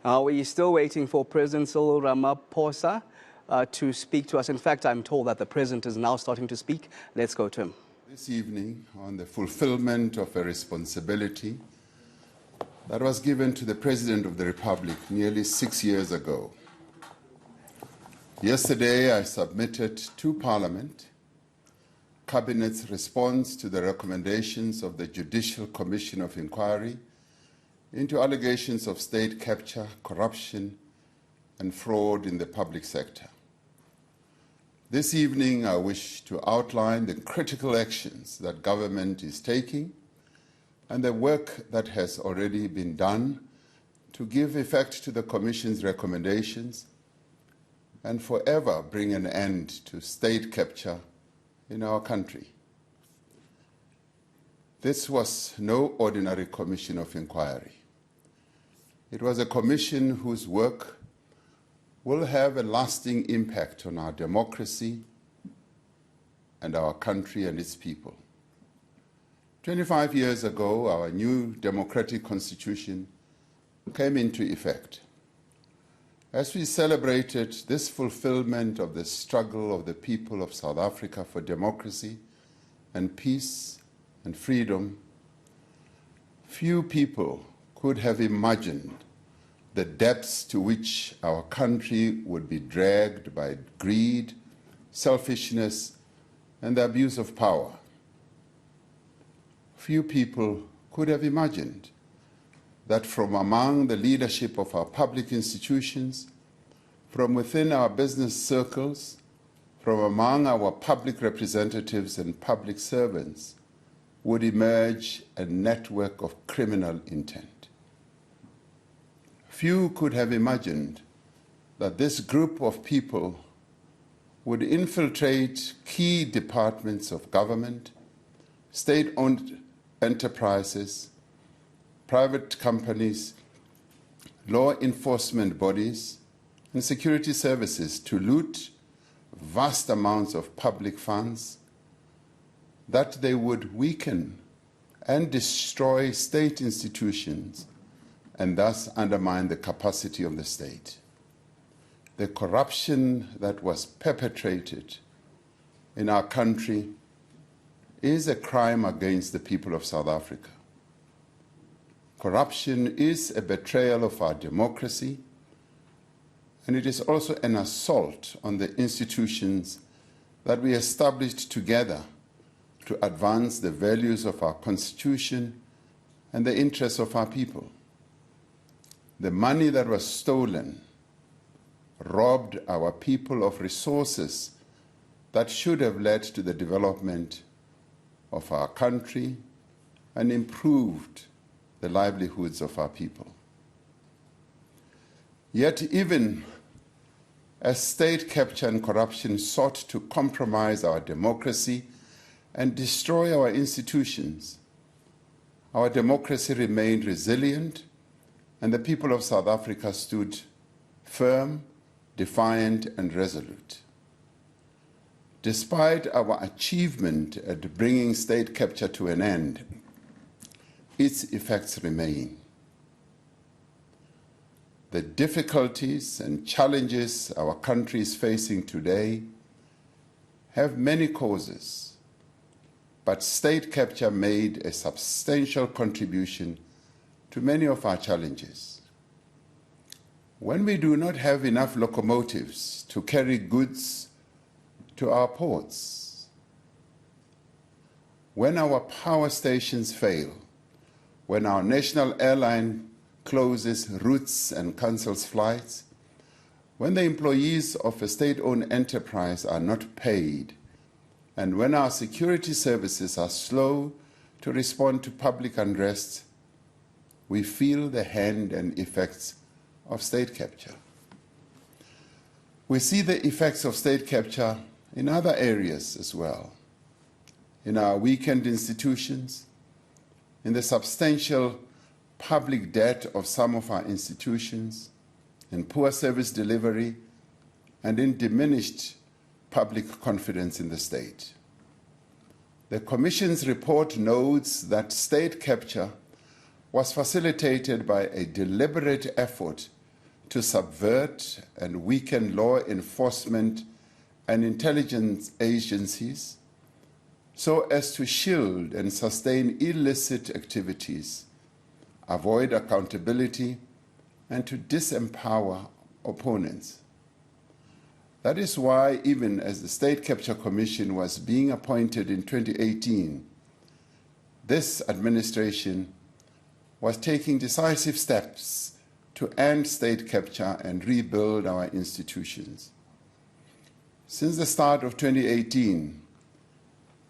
We're still waiting for President Cyril Ramaphosa to speak to us. In fact, I'm told that the President is now starting to speak. Let's go to him. This evening, on the fulfillment of a responsibility that was given to the President of the Republic nearly 6 years ago. Yesterday, I submitted to Parliament Cabinet's response to the recommendations of the Judicial Commission of Inquiry into allegations of state capture, corruption, and fraud in the public sector. This evening, I wish to outline the critical actions that government is taking and the work that has already been done to give effect to the Commission's recommendations and forever bring an end to state capture in our country. This was no ordinary commission of inquiry. It was a commission whose work will have a lasting impact on our democracy and our country and its people. 25 years ago, our new democratic constitution came into effect. As we celebrated this fulfillment of the struggle of the people of South Africa for democracy and peace and freedom, few people could have imagined the depths to which our country would be dragged by greed, selfishness, and the abuse of power. Few people could have imagined that from among the leadership of our public institutions, from within our business circles, from among our public representatives and public servants, would emerge a network of criminal intent. Few could have imagined that this group of people would infiltrate key departments of government, state-owned enterprises, private companies, law enforcement bodies, and security services to loot vast amounts of public funds, that they would weaken and destroy state institutions and thus undermine the capacity of the state. The corruption that was perpetrated in our country is a crime against the people of South Africa. Corruption is a betrayal of our democracy, and it is also an assault on the institutions that we established together to advance the values of our Constitution and the interests of our people. The money that was stolen robbed our people of resources that should have led to the development of our country and improved the livelihoods of our people. Yet even as state capture and corruption sought to compromise our democracy and destroy our institutions, our democracy remained resilient and the people of South Africa stood firm, defiant, and resolute. Despite our achievement at bringing state capture to an end, its effects remain. The difficulties and challenges our country is facing today have many causes, but state capture made a substantial contribution to many of our challenges. When we do not have enough locomotives to carry goods to our ports, when our power stations fail, when our national airline closes routes and cancels flights, when the employees of a state-owned enterprise are not paid, and when our security services are slow to respond to public unrest, we feel the hand and effects of state capture. We see the effects of state capture in other areas as well, in our weakened institutions, in the substantial public debt of some of our institutions, in poor service delivery, and in diminished public confidence in the state. The Commission's report notes that state capture was facilitated by a deliberate effort to subvert and weaken law enforcement and intelligence agencies so as to shield and sustain illicit activities, avoid accountability, and to disempower opponents. That is why, even as the State Capture Commission was being appointed in 2018, this administration was taking decisive steps to end state capture and rebuild our institutions. Since the start of 2018,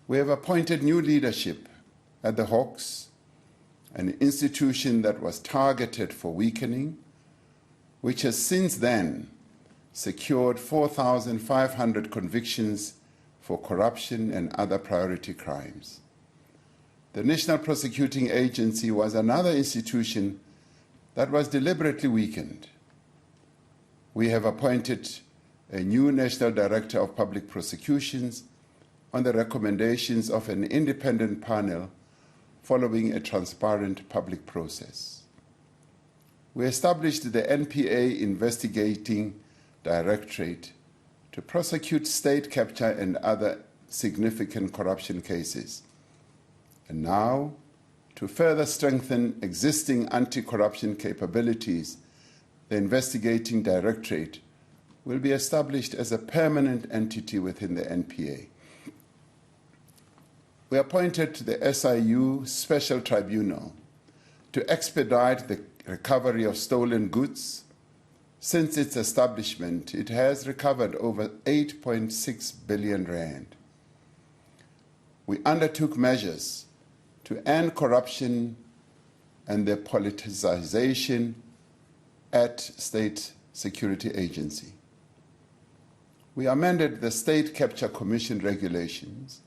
we have appointed new leadership at the Hawks, an institution that was targeted for weakening, which has since then secured 4,500 convictions for corruption and other priority crimes. The National Prosecuting Agency was another institution that was deliberately weakened. We have appointed a new National Director of Public Prosecutions on the recommendations of an independent panel following a transparent public process. We established the NPA Investigating Directorate to prosecute state capture and other significant corruption cases. And now, to further strengthen existing anti-corruption capabilities, the Investigating Directorate will be established as a permanent entity within the NPA. We appointed the SIU Special Tribunal to expedite the recovery of stolen goods. Since its establishment, it has recovered over 8.6 billion rand. We undertook measures to end corruption and the politicization at State Security Agency. We amended the State Capture Commission regulations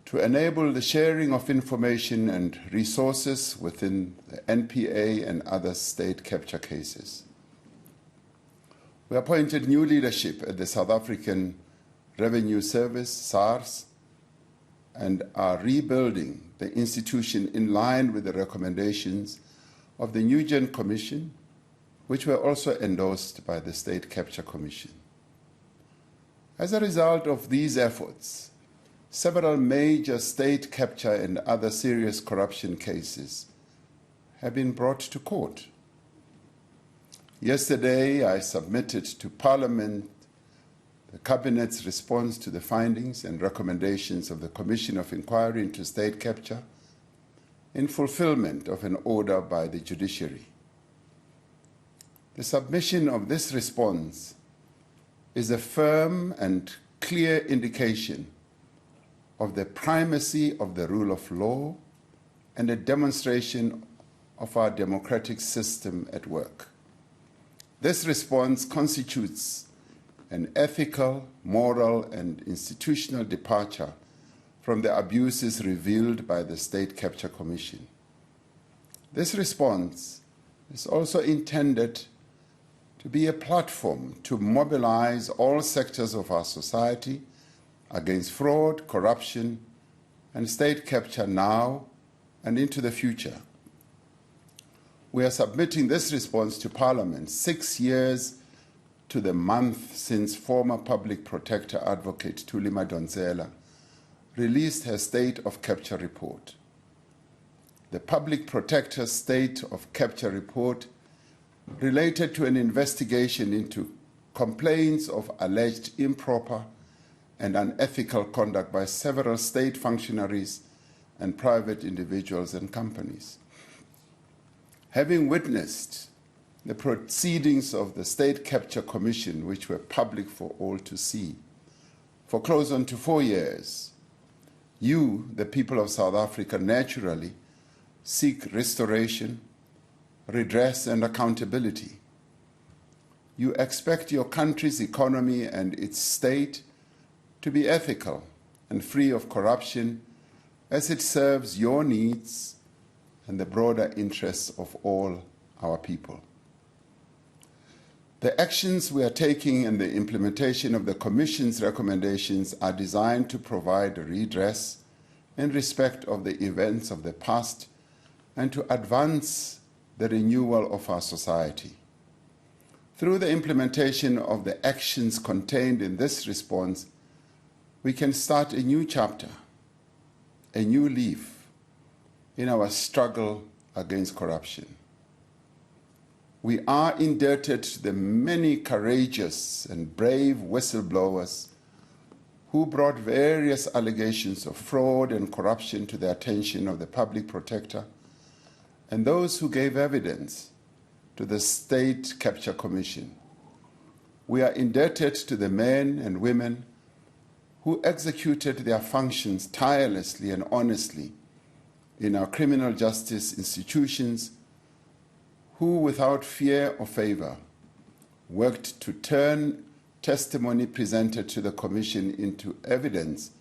to enable the sharing of information and resources within the NPA and other state capture cases. We appointed new leadership at the South African Revenue Service, SARS, and are rebuilding the institution in line with the recommendations of the Nugent Commission, which were also endorsed by the State Capture Commission. As a result of these efforts, several major state capture and other serious corruption cases have been brought to court. Yesterday, I submitted to Parliament the Cabinet's response to the findings and recommendations of the Commission of Inquiry into State Capture in fulfillment of an order by the judiciary. The submission of this response is a firm and clear indication of the primacy of the rule of law and a demonstration of our democratic system at work. This response constitutes an ethical, moral, and institutional departure from the abuses revealed by the State Capture Commission. This response is also intended to be a platform to mobilize all sectors of our society against fraud, corruption, and state capture now and into the future. We are submitting this response to Parliament 6 years to the month since former Public Protector Advocate Thuli Madonsela released her State of Capture report. The Public Protector's State of Capture report related to an investigation into complaints of alleged improper and unethical conduct by several state functionaries and private individuals and companies. Having witnessed the proceedings of the State Capture Commission, which were public for all to see, for close on to 4 years, you, the people of South Africa, naturally seek restoration, redress, and accountability. You expect your country's economy and its state to be ethical and free of corruption as it serves your needs and the broader interests of all our people. The actions we are taking and the implementation of the Commission's recommendations are designed to provide redress in respect of the events of the past and to advance the renewal of our society. Through the implementation of the actions contained in this response, we can start a new chapter, a new leaf in our struggle against corruption. We are indebted to the many courageous and brave whistleblowers who brought various allegations of fraud and corruption to the attention of the public protector, and those who gave evidence to the State Capture Commission. We are indebted to the men and women who executed their functions tirelessly and honestly in our criminal justice institutions, who, without fear or favor, worked to turn testimony presented to the Commission into evidence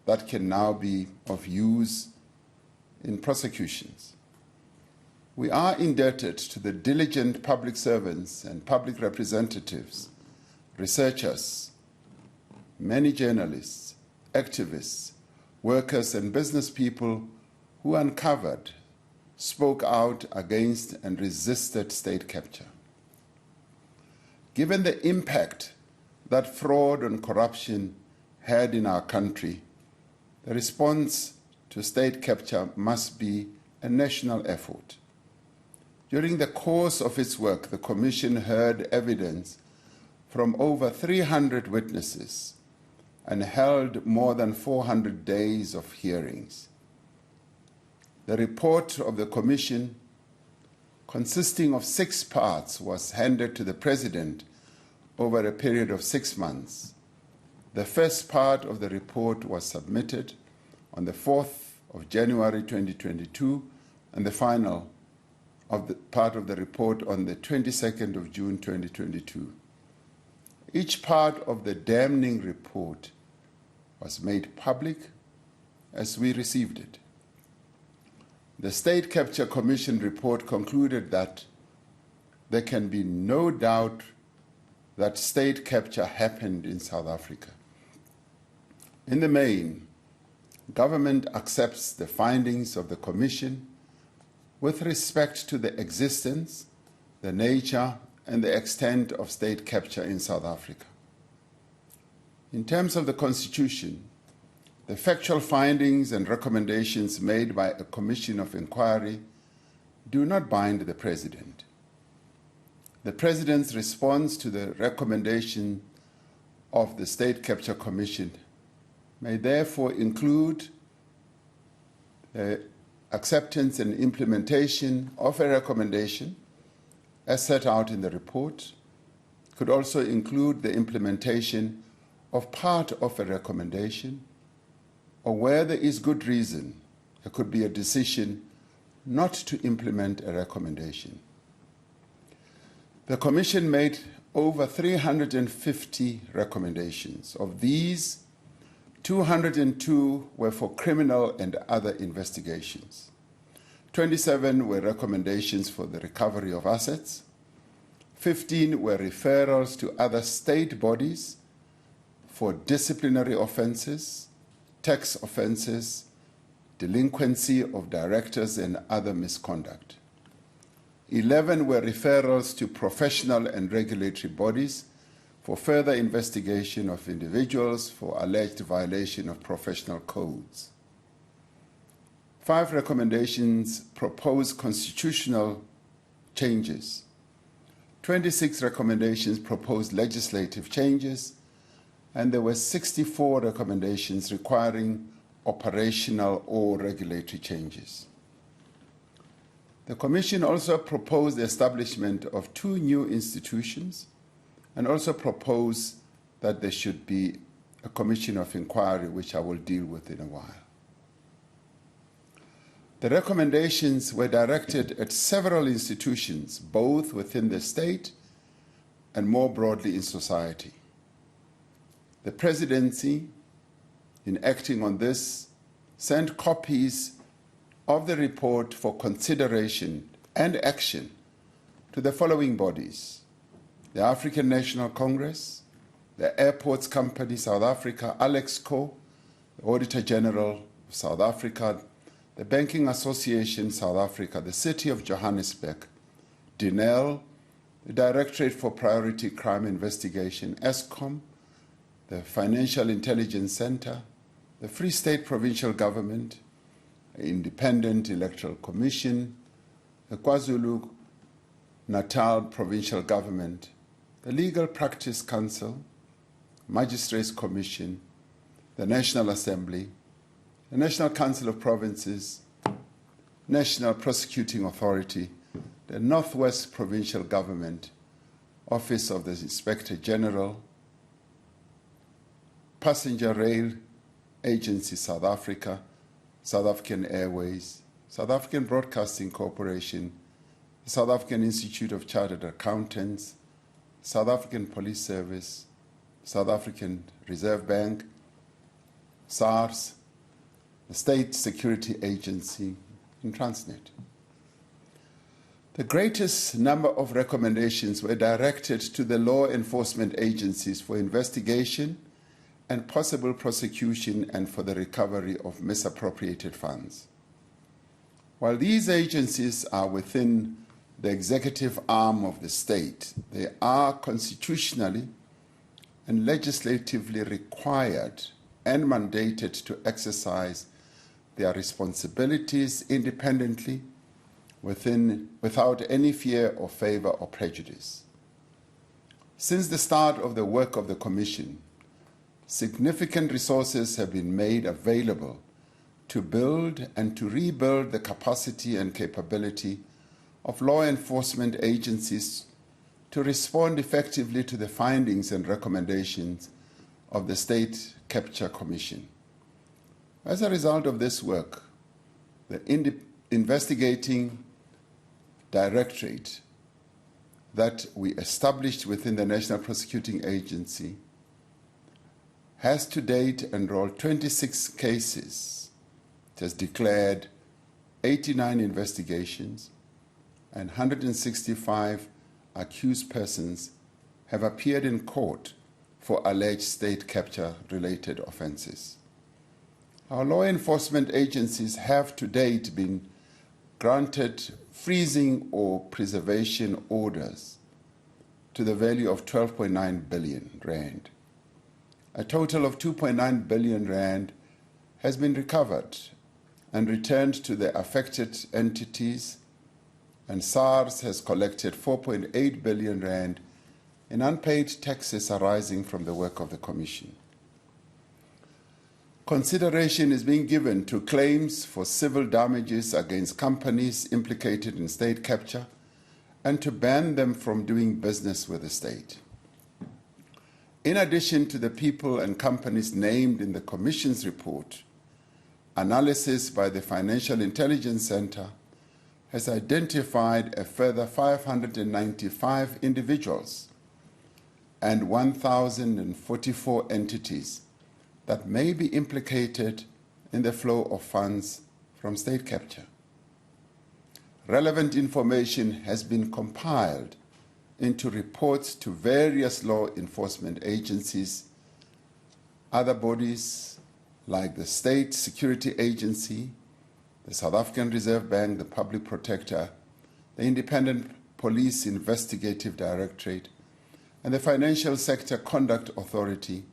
that can now be of use in prosecutions. We are indebted to the diligent public servants and public representatives, researchers, many journalists, activists, workers, and business people who uncovered, spoke out against, and resisted state capture. Given the impact that fraud and corruption had in our country, the response to state capture must be a national effort. During the course of its work, the Commission heard evidence from over 300 witnesses and held more than 400 days of hearings. The report of the Commission, consisting of 6 parts, was handed to the President over a period of 6 months. The first part of the report was submitted on the 4th of January 2022, and the final part of the report on the 22nd of June 2022. Each part of the damning report was made public as we received it. The State Capture Commission report concluded that there can be no doubt that state capture happened in South Africa. In the main, government accepts the findings of the Commission with respect to the existence, the nature, and the extent of state capture in South Africa. In terms of the Constitution, the factual findings and recommendations made by a commission of inquiry do not bind the President. The President's response to the recommendation of the State Capture Commission may therefore include the acceptance and implementation of a recommendation as set out in the report. It could also include the implementation of part of a recommendation, or where there is good reason, there could be a decision not to implement a recommendation. The Commission made over 350 recommendations. Of these, 202 were for criminal and other investigations. 27 were recommendations for the recovery of assets. 15 were referrals to other state bodies for disciplinary offenses, tax offenses, delinquency of directors, and other misconduct. 11 were referrals to professional and regulatory bodies for further investigation of individuals for alleged violation of professional codes. 5 recommendations propose constitutional changes. 26 recommendations proposed legislative changes, and there were 64 recommendations requiring operational or regulatory changes. The Commission also proposed the establishment of 2 new institutions and also proposed that there should be a commission of inquiry, which I will deal with in a while. The recommendations were directed at several institutions, both within the state and more broadly in society. The Presidency, in acting on this, sent copies of the report for consideration and action to the following bodies: the African National Congress, the Airports Company South Africa, Alexco, the Auditor General of South Africa, the Banking Association South Africa, the City of Johannesburg, Dinel, the Directorate for Priority Crime Investigation, ESCOM, the Financial Intelligence Center, the Free State Provincial Government, the Independent Electoral Commission, the KwaZulu-Natal Provincial Government, the Legal Practice Council, Magistrates Commission, the National Assembly, the National Council of Provinces, National Prosecuting Authority, the Northwest Provincial Government, Office of the Inspector General, Passenger Rail Agency South Africa, South African Airways, South African Broadcasting Corporation, the South African Institute of Chartered Accountants, South African Police Service, South African Reserve Bank, SARS, the State Security Agency, and Transnet. The greatest number of recommendations were directed to the law enforcement agencies for investigation and possible prosecution and for the recovery of misappropriated funds. While these agencies are within the executive arm of the state, they are constitutionally and legislatively required and mandated to exercise their responsibilities independently without any fear or favor or prejudice. Since the start of the work of the Commission, significant resources have been made available to build and to rebuild the capacity and capability of law enforcement agencies to respond effectively to the findings and recommendations of the State Capture Commission. As a result of this work, the investigating directorate that we established within the National Prosecuting Agency has to date enrolled 26 cases. It has declared 89 investigations, and 165 accused persons have appeared in court for alleged state capture-related offenses. Our law enforcement agencies have to date been granted freezing or preservation orders to the value of 12.9 billion rand. A total of 2.9 billion rand has been recovered and returned to the affected entities, and SARS has collected 4.8 billion rand in unpaid taxes arising from the work of the Commission. Consideration is being given to claims for civil damages against companies implicated in state capture and to ban them from doing business with the state. In addition to the people and companies named in the Commission's report, analysis by the Financial Intelligence Center has identified a further 595 individuals and 1,044 entities that may be implicated in the flow of funds from state capture. Relevant information has been compiled into reports to various law enforcement agencies, other bodies like the State Security Agency, the South African Reserve Bank, the Public Protector, the Independent Police Investigative Directorate, and the Financial Sector Conduct Authority,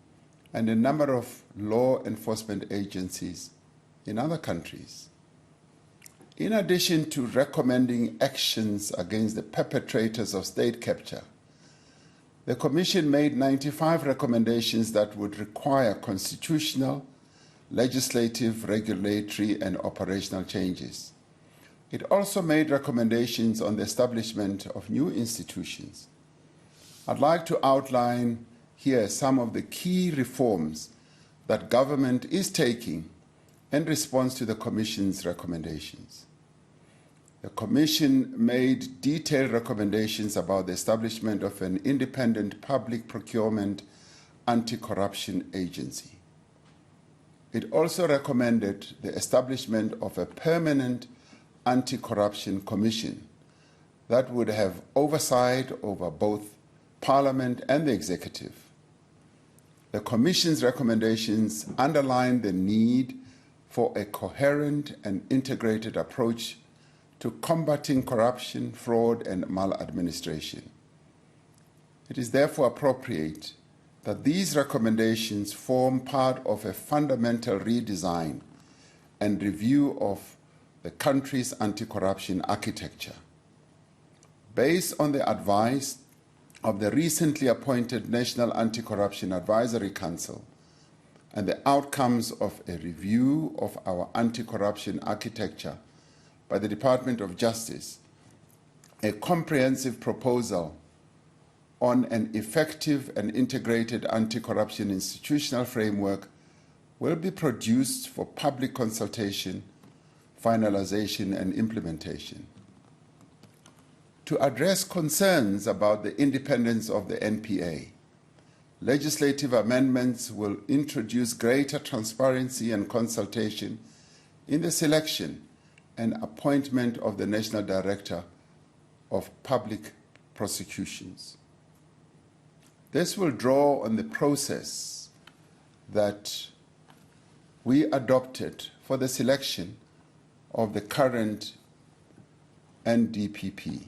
and a number of law enforcement agencies in other countries. In addition to recommending actions against the perpetrators of state capture, the Commission made 95 recommendations that would require constitutional, legislative, regulatory, and operational changes. It also made recommendations on the establishment of new institutions. I'd like to outline here some of the key reforms that government is taking in response to the Commission's recommendations. The Commission made detailed recommendations about the establishment of an independent public procurement anti-corruption agency. It also recommended the establishment of a permanent anti-corruption commission that would have oversight over both Parliament and the executive. The Commission's recommendations underline the need for a coherent and integrated approach to combating corruption, fraud, and maladministration. It is therefore appropriate that these recommendations form part of a fundamental redesign and review of the country's anti-corruption architecture. Based on the advice of the recently appointed National Anti-Corruption Advisory Council and the outcomes of a review of our anti-corruption architecture by the Department of Justice, a comprehensive proposal on an effective and integrated anti-corruption institutional framework will be produced for public consultation, finalization, and implementation. To address concerns about the independence of the NPA, legislative amendments will introduce greater transparency and consultation in the selection and appointment of the National Director of Public Prosecutions. This will draw on the process that we adopted for the selection of the current NDPP.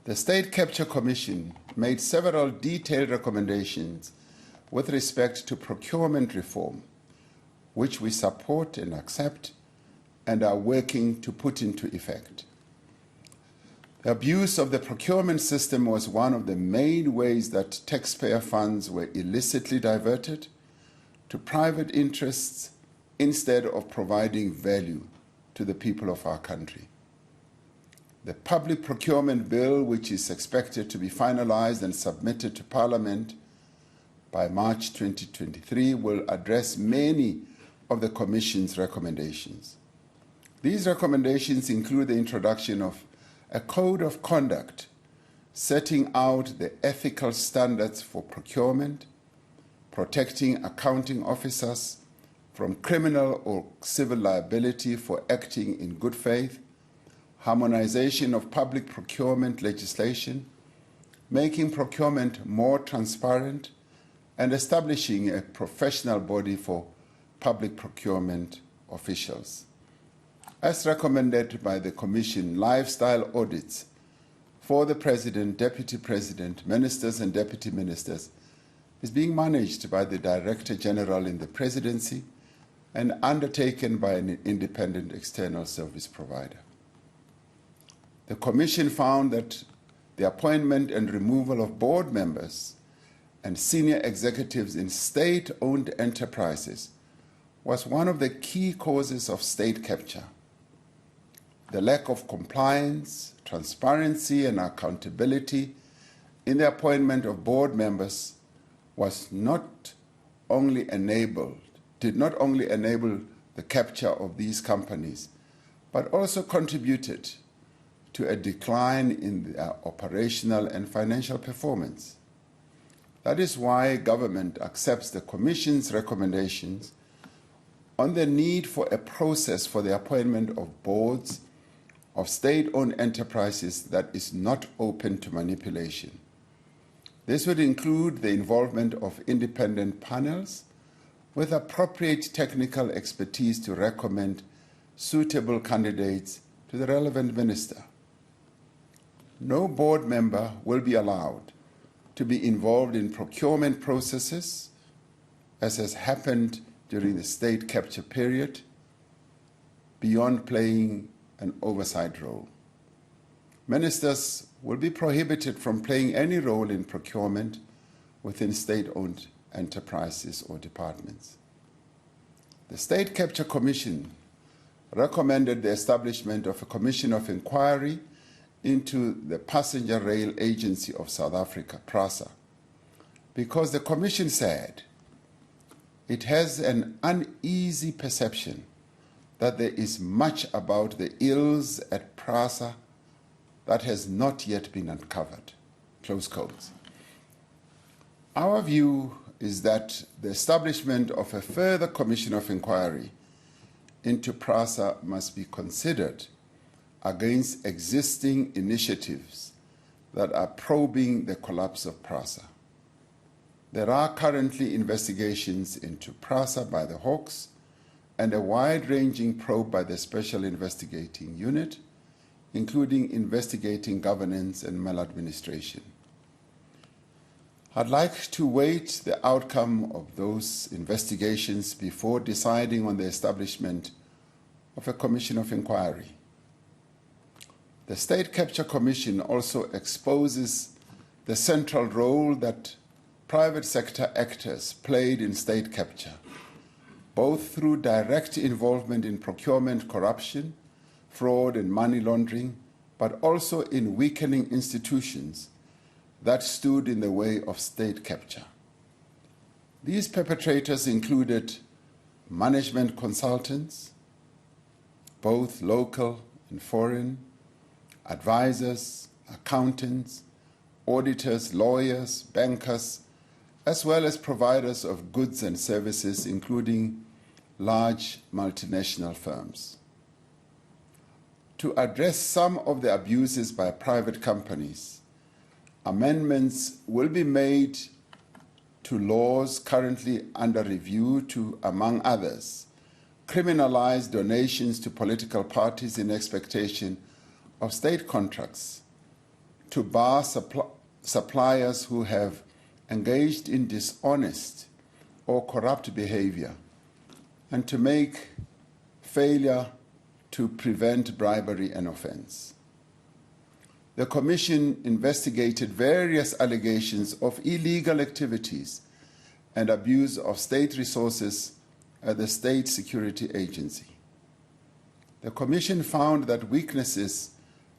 The State Capture Commission made several detailed recommendations with respect to procurement reform, which we support and accept and are working to put into effect. The abuse of the procurement system was one of the main ways that taxpayer funds were illicitly diverted to private interests instead of providing value to the people of our country. The Public Procurement Bill, which is expected to be finalized and submitted to Parliament by March 2023, will address many of the Commission's recommendations. These recommendations include the introduction of a code of conduct setting out the ethical standards for procurement, protecting accounting officers from criminal or civil liability for acting in good faith, harmonization of public procurement legislation, making procurement more transparent, and establishing a professional body for public procurement officials. As recommended by the Commission, lifestyle audits for the President, Deputy President, Ministers and Deputy Ministers is being managed by the Director General in the Presidency and undertaken by an independent external service provider. The Commission found that the appointment and removal of board members and senior executives in state-owned enterprises was one of the key causes of state capture. The lack of compliance, transparency, and accountability in the appointment of board members did not only enable the capture of these companies, but also contributed to a decline in their operational and financial performance. That is why government accepts the Commission's recommendations on the need for a process for the appointment of boards of state-owned enterprises that is not open to manipulation. This would include the involvement of independent panels with appropriate technical expertise to recommend suitable candidates to the relevant minister. No board member will be allowed to be involved in procurement processes, as has happened during the state capture period, beyond playing an oversight role. Ministers will be prohibited from playing any role in procurement within state-owned enterprises or departments. The State Capture Commission recommended the establishment of a commission of inquiry into the Passenger Rail Agency of South Africa, PRASA, because the Commission said it has an uneasy perception that there is much about the ills at PRASA that has not yet been uncovered. Close quotes. Our view is that the establishment of a further commission of inquiry into PRASA must be considered against existing initiatives that are probing the collapse of PRASA. There are currently investigations into PRASA by the Hawks and a wide-ranging probe by the Special Investigating Unit, including investigating governance and maladministration. I'd like to wait the outcome of those investigations before deciding on the establishment of a commission of inquiry. The State Capture Commission also exposes the central role that private sector actors played in state capture, both through direct involvement in procurement corruption, fraud and money laundering, but also in weakening institutions that stood in the way of state capture. These perpetrators included management consultants, both local and foreign, advisors, accountants, auditors, lawyers, bankers, as well as providers of goods and services, including large multinational firms. To address some of the abuses by private companies, amendments will be made to laws currently under review to, among others, criminalize donations to political parties in expectation of state contracts, to bar suppliers who have engaged in dishonest or corrupt behavior, and to make failure to prevent bribery an offense. The Commission investigated various allegations of illegal activities and abuse of state resources at the State Security Agency. The Commission found that weaknesses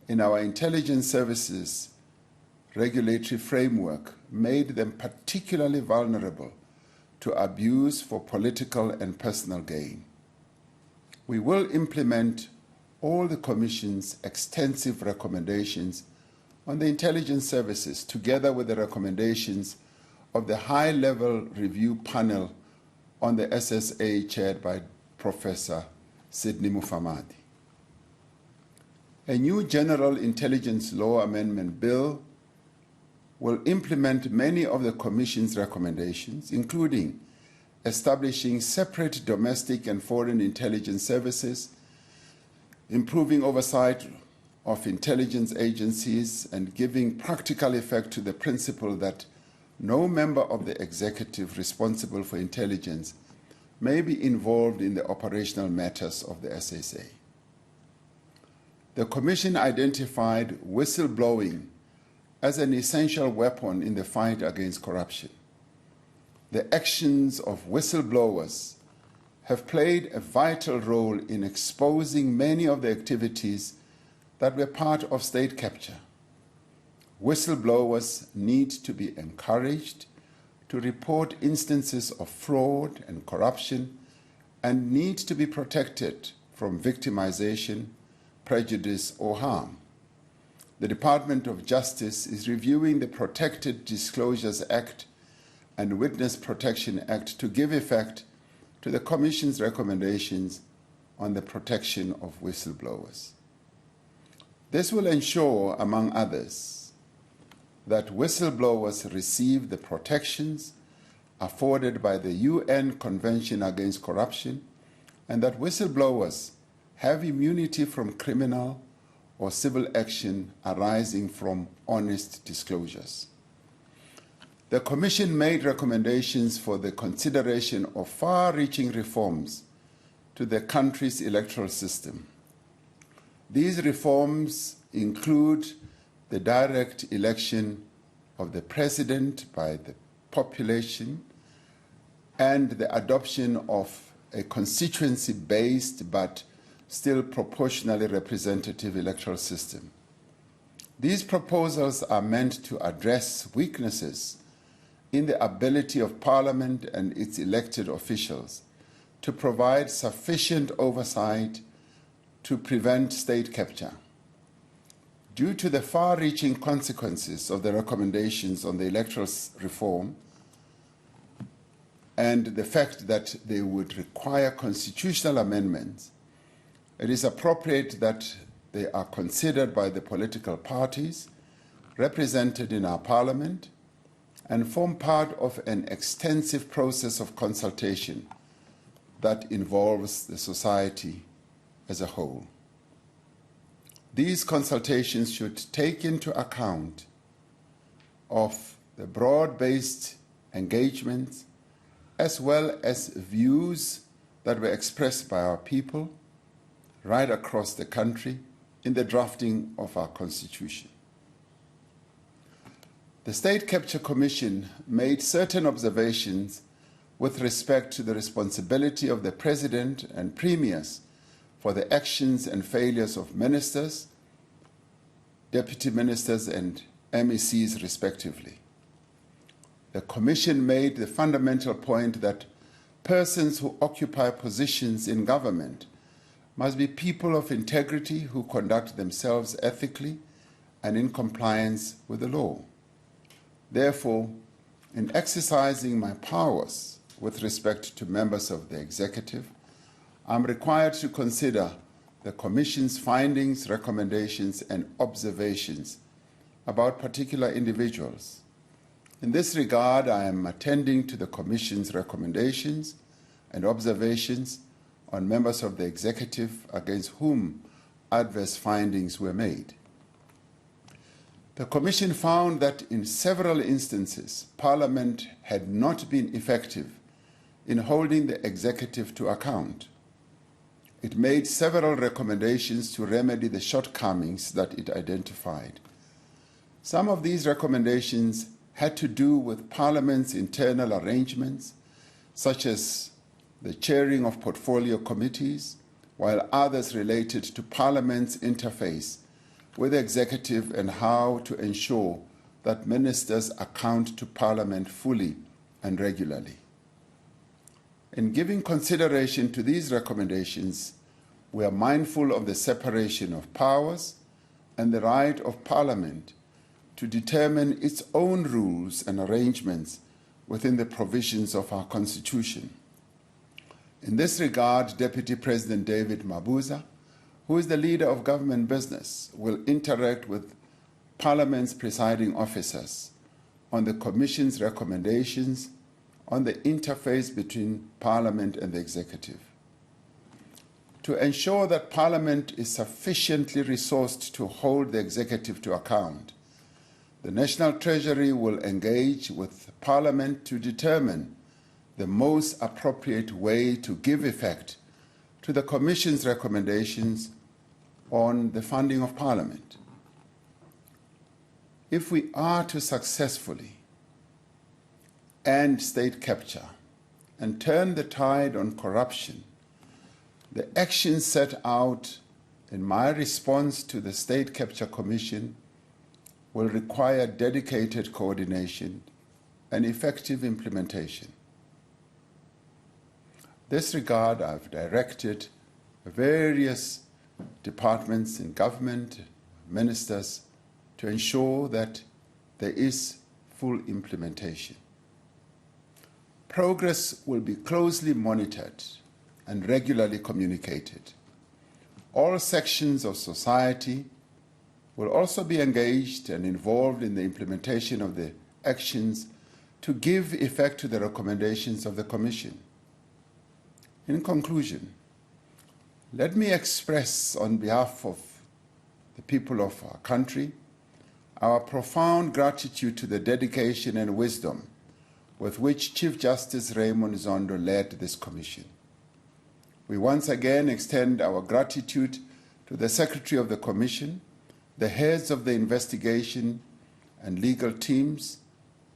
in our intelligence services regulatory framework made them particularly vulnerable to abuse for political and personal gain. We will implement all the Commission's extensive recommendations on the intelligence services, together with the recommendations of the high-level review panel on the SSA chaired by Professor Sidney Mufamadi. A new General Intelligence Law Amendment Bill will implement many of the Commission's recommendations, including establishing separate domestic and foreign intelligence services, improving oversight of intelligence agencies, and giving practical effect to the principle that no member of the executive responsible for intelligence may be involved in the operational matters of the SSA. The Commission identified whistleblowing as an essential weapon in the fight against corruption. The actions of whistleblowers have played a vital role in exposing many of the activities that were part of state capture. Whistleblowers need to be encouraged to report instances of fraud and corruption and need to be protected from victimization, prejudice, or harm. The Department of Justice is reviewing the Protected Disclosures Act and Witness Protection Act to give effect to the Commission's recommendations on the protection of whistleblowers. This will ensure, among others, that whistleblowers receive the protections afforded by the UN Convention Against Corruption, and that whistleblowers have immunity from criminal or civil action arising from honest disclosures. The Commission made recommendations for the consideration of far-reaching reforms to the country's electoral system. These reforms include the direct election of the president by the population and the adoption of a constituency-based but still proportionally representative electoral system. These proposals are meant to address weaknesses in the ability of Parliament and its elected officials to provide sufficient oversight to prevent state capture. Due to the far-reaching consequences of the recommendations on the electoral reform and the fact that they would require constitutional amendments, it is appropriate that they are considered by the political parties represented in our Parliament and form part of an extensive process of consultation that involves the society as a whole. These consultations should take into account of the broad-based engagement, as well as views that were expressed by our people right across the country in the drafting of our Constitution. The State Capture Commission made certain observations with respect to the responsibility of the President and Premiers for the actions and failures of ministers, deputy ministers, and MECs, respectively. The Commission made the fundamental point that persons who occupy positions in government must be people of integrity who conduct themselves ethically and in compliance with the law. Therefore, in exercising my powers with respect to members of the executive, I'm required to consider the Commission's findings, recommendations, and observations about particular individuals. In this regard, I am attending to the Commission's recommendations and observations on members of the executive against whom adverse findings were made. The Commission found that in several instances, Parliament had not been effective in holding the executive to account. It made several recommendations to remedy the shortcomings that it identified. Some of these recommendations had to do with Parliament's internal arrangements, such as the chairing of portfolio committees, while others related to Parliament's interface with the executive and how to ensure that ministers account to Parliament fully and regularly. In giving consideration to these recommendations, we are mindful of the separation of powers and the right of Parliament to determine its own rules and arrangements within the provisions of our Constitution. In this regard, Deputy President David Mabuza, who is the leader of government business, will interact with Parliament's presiding officers on the Commission's recommendations on the interface between Parliament and the executive. To ensure that Parliament is sufficiently resourced to hold the executive to account, the National Treasury will engage with Parliament to determine the most appropriate way to give effect to the Commission's recommendations on the funding of Parliament. If we are to successfully end state capture and turn the tide on corruption, the actions set out in my response to the State Capture Commission will require dedicated coordination and effective implementation. In this regard, I've directed various departments in government, ministers, to ensure that there is full implementation. Progress will be closely monitored and regularly communicated. All sections of society will also be engaged and involved in the implementation of the actions to give effect to the recommendations of the Commission. In conclusion, let me express on behalf of the people of our country our profound gratitude to the dedication and wisdom with which Chief Justice Raymond Zondo led this Commission. We once again extend our gratitude to the Secretary of the Commission, the heads of the investigation and legal teams,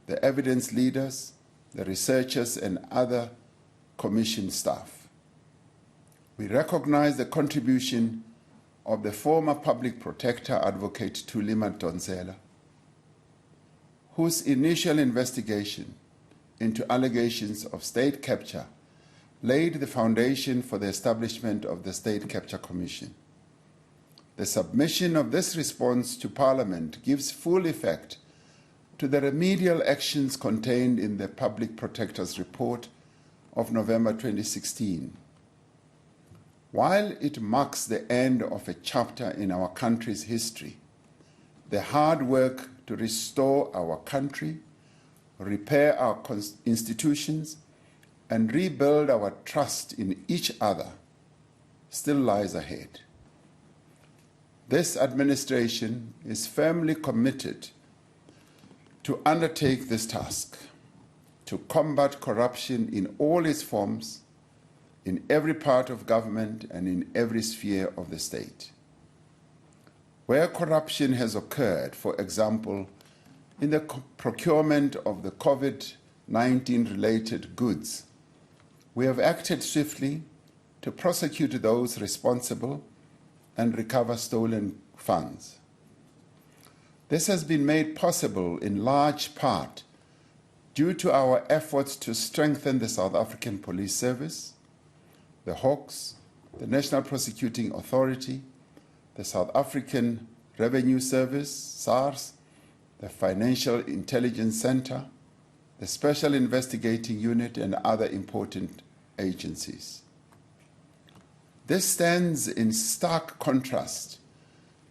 the evidence leaders, the researchers, and other Commission staff. We recognize the contribution of the former Public Protector Advocate Thuli Madonsela, whose initial investigation into allegations of state capture laid the foundation for the establishment of the State Capture Commission. The submission of this response to Parliament gives full effect to the remedial actions contained in the Public Protector's Report of November 2016. While it marks the end of a chapter in our country's history, the hard work to restore our country, repair our institutions, and rebuild our trust in each other still lies ahead. This administration is firmly committed to undertake this task, to combat corruption in all its forms, in every part of government and in every sphere of the state. Where corruption has occurred, for example, in the procurement of the COVID-19 related goods, we have acted swiftly to prosecute those responsible and recover stolen funds. This has been made possible in large part due to our efforts to strengthen the South African Police Service, the Hawks, the National Prosecuting Authority, the South African Revenue Service, SARS, the Financial Intelligence Center, the Special Investigating Unit, and other important agencies. This stands in stark contrast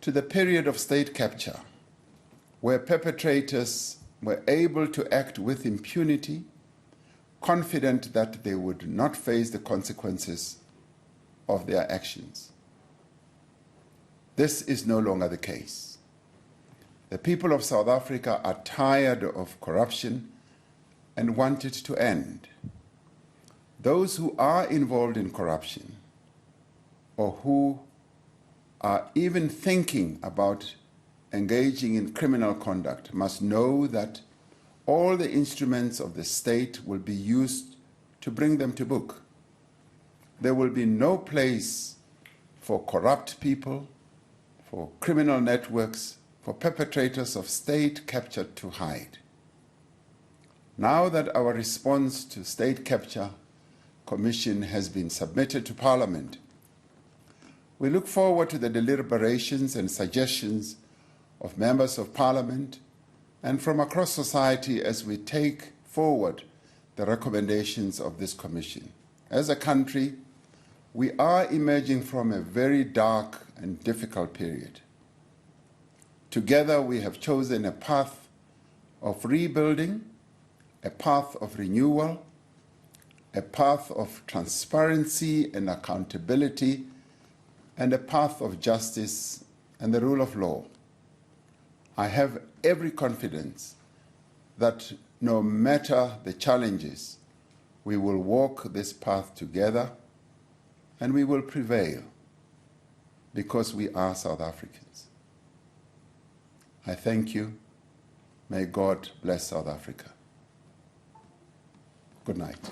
to the period of state capture, where perpetrators were able to act with impunity, confident that they would not face the consequences of their actions. This is no longer the case. The people of South Africa are tired of corruption and want it to end. Those who are involved in corruption or who are even thinking about engaging in criminal conduct must know that all the instruments of the state will be used to bring them to book. There will be no place for corrupt people, for criminal networks, for perpetrators of state capture to hide. Now that our response to state capture commission has been submitted to Parliament, we look forward to the deliberations and suggestions of members of Parliament and from across society as we take forward the recommendations of this commission. As a country, we are emerging from a very dark and difficult period. Together, we have chosen a path of rebuilding, a path of renewal, a path of transparency and accountability, and a path of justice and the rule of law. I have every confidence that no matter the challenges, we will walk this path together and we will prevail because we are South Africans. I thank you. May God bless South Africa. Good night.